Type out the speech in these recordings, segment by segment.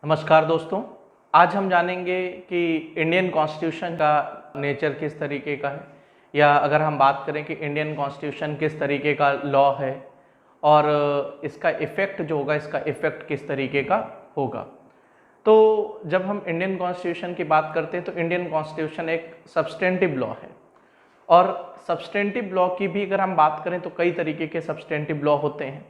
नमस्कार दोस्तों। आज हम जानेंगे कि इंडियन कॉन्स्टिट्यूशन का नेचर किस तरीके का है, या अगर हम बात करें कि इंडियन कॉन्स्टिट्यूशन किस तरीके का लॉ है और इसका इफ़ेक्ट जो होगा, इसका इफ़ेक्ट किस तरीके का होगा। तो जब हम इंडियन कॉन्स्टिट्यूशन की बात करते हैं तो इंडियन कॉन्स्टिट्यूशन एक सब्सटेंटिव लॉ है, और सब्सटेंटिव लॉ की भी अगर हम बात करें तो कई तरीके के सब्सटेंटिव लॉ होते हैं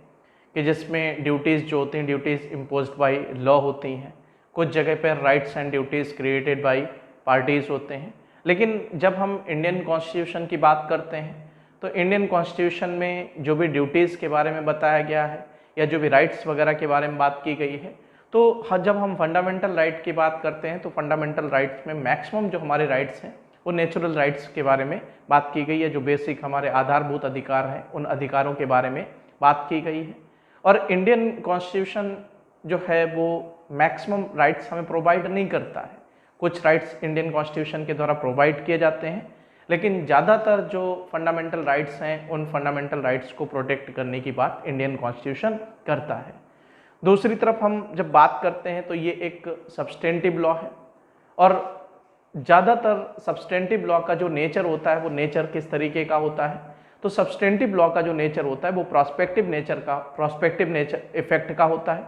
कि जिसमें ड्यूटीज़ जो होती हैं, ड्यूटीज़ इम्पोज्ड बाय लॉ होती हैं। कुछ जगह पर rights and duties created by parties होते हैं। लेकिन जब हम इंडियन कॉन्स्टिट्यूशन की बात करते हैं तो इंडियन कॉन्स्टिट्यूशन में जो भी ड्यूटीज़ के बारे में बताया गया है या जो भी राइट्स वगैरह के बारे में बात की गई है, तो जब हम फंडामेंटल राइट की बात करते हैं तो फंडामेंटल राइट्स में मैक्सिमम जो हमारे राइट्स हैं वो नेचुरल राइट्स के बारे में बात की गई है। जो बेसिक हमारे आधारभूत अधिकार हैं उन अधिकारों के बारे में बात की गई है। और इंडियन कॉन्स्टिट्यूशन जो है वो मैक्सिमम राइट्स हमें प्रोवाइड नहीं करता है। कुछ राइट्स इंडियन कॉन्स्टिट्यूशन के द्वारा प्रोवाइड किए जाते हैं, लेकिन ज़्यादातर जो फंडामेंटल राइट्स हैं उन फंडामेंटल राइट्स को प्रोटेक्ट करने की बात इंडियन कॉन्स्टिट्यूशन करता है। दूसरी तरफ हम जब बात करते हैं तो ये एक सब्सटेंटिव लॉ है, और ज़्यादातर सब्सटेंटिव लॉ का जो नेचर होता है वो नेचर किस तरीके का होता है, तो सब्सटेंटिव लॉ का जो नेचर होता है वो प्रोस्पेक्टिव नेचर इफेक्ट का होता है।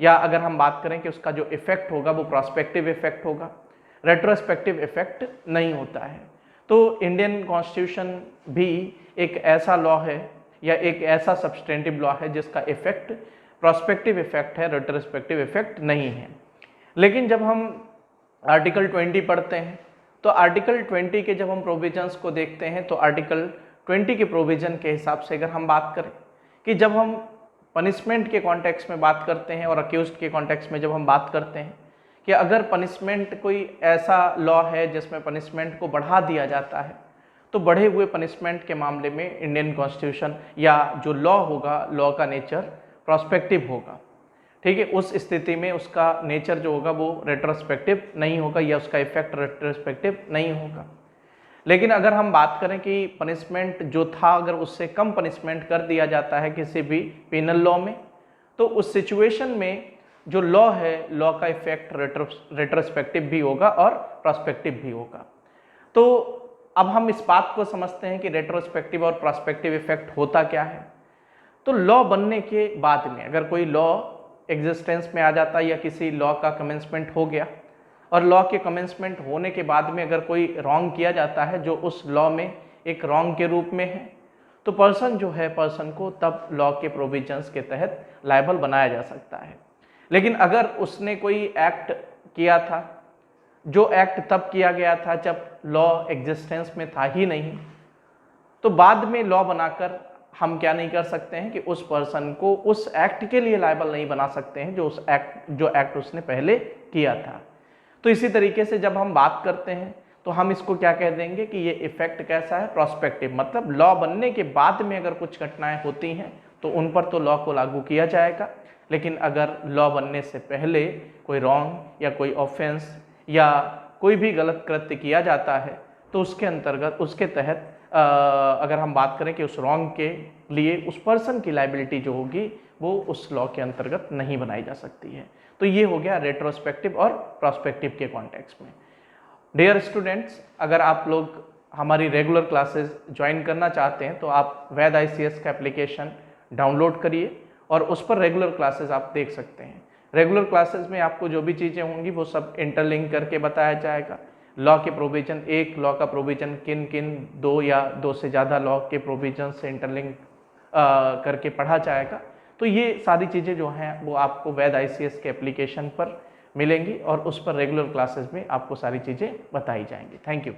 या अगर हम बात करें कि उसका जो इफेक्ट होगा वो प्रोस्पेक्टिव इफेक्ट होगा, रेट्रोस्पेक्टिव इफेक्ट नहीं होता है। तो इंडियन कॉन्स्टिट्यूशन भी एक ऐसा लॉ है या एक ऐसा सब्सटेंटिव लॉ है जिसका इफेक्ट प्रोस्पेक्टिव इफेक्ट है, रेट्रोस्पेक्टिव इफेक्ट नहीं है। लेकिन जब हम आर्टिकल 20 पढ़ते हैं तो आर्टिकल 20 के जब हम प्रोविजंस को देखते हैं तो आर्टिकल 20 के प्रोविज़न के हिसाब से अगर हम बात करें कि जब हम पनिशमेंट के कॉन्टेक्स्ट में बात करते हैं और अक्यूज्ड के कॉन्टेक्स्ट में जब हम बात करते हैं कि अगर पनिशमेंट कोई ऐसा लॉ है जिसमें पनिशमेंट को बढ़ा दिया जाता है, तो बढ़े हुए पनिशमेंट के मामले में इंडियन कॉन्स्टिट्यूशन या जो लॉ होगा, लॉ का नेचर प्रोस्पेक्टिव होगा। ठीक है, उस स्थिति में उसका नेचर जो होगा वो रेट्रोस्पेक्टिव नहीं होगा या उसका इफेक्ट रेट्रोस्पेक्टिव नहीं होगा। लेकिन अगर हम बात करें कि पनिशमेंट जो था अगर उससे कम पनिशमेंट कर दिया जाता है किसी भी पेनल लॉ में, तो उस सिचुएशन में जो लॉ है, लॉ का इफेक्ट रेट्रोस्पेक्टिव भी होगा और प्रोस्पेक्टिव भी होगा। तो अब हम इस बात को समझते हैं कि रेट्रोस्पेक्टिव और प्रोस्पेक्टिव इफेक्ट होता क्या है। तो लॉ बनने के बाद में अगर कोई लॉ एग्जिस्टेंस में आ जाता है या किसी लॉ का कमेंसमेंट हो गया, और लॉ के कमेंसमेंट होने के बाद में अगर कोई रॉन्ग किया जाता है जो उस लॉ में एक रॉन्ग के रूप में है, तो पर्सन को तब लॉ के प्रोविजंस के तहत लायबल बनाया जा सकता है। लेकिन अगर उसने कोई एक्ट किया था, जो एक्ट तब किया गया था जब लॉ एग्जिस्टेंस में था ही नहीं, तो बाद में लॉ बनाकर हम क्या नहीं कर सकते हैं कि उस पर्सन को उस एक्ट के लिए लायबल नहीं बना सकते हैं जो एक्ट उसने पहले किया था। तो इसी तरीके से जब हम बात करते हैं तो हम इसको क्या कह देंगे कि ये इफेक्ट कैसा है, प्रोस्पेक्टिव। मतलब लॉ बनने के बाद में अगर कुछ घटनाएं होती हैं तो उन पर तो लॉ को लागू किया जाएगा, लेकिन अगर लॉ बनने से पहले कोई रॉन्ग या कोई ऑफेंस या कोई भी गलत कृत्य किया जाता है तो उसके अंतर्गत, उसके तहत अगर हम बात करें कि उस रॉन्ग के लिए उस पर्सन की लायबिलिटी जो होगी वो उस लॉ के अंतर्गत नहीं बनाई जा सकती है। तो ये हो गया रेट्रोस्पेक्टिव और प्रोस्पेक्टिव के कॉन्टेक्स्ट में। डियर स्टूडेंट्स, अगर आप लोग हमारी रेगुलर क्लासेस ज्वाइन करना चाहते हैं तो आप वैद ICS का एप्लीकेशन डाउनलोड करिए और उस पर रेगुलर क्लासेस आप देख सकते हैं। रेगुलर क्लासेस में आपको जो भी चीज़ें होंगी वो सब इंटरलिंक करके बताया जाएगा। लॉ के प्रोविज़न, एक लॉ का प्रोविज़न किन किन 2 या 2 से ज़्यादा लॉ के प्रोविज़न से इंटरलिंक करके पढ़ा जाएगा। तो ये सारी चीज़ें जो हैं वो आपको वैद ICS के एप्लीकेशन पर मिलेंगी और उस पर रेगुलर क्लासेस में आपको सारी चीज़ें बताई जाएंगी। Thank you.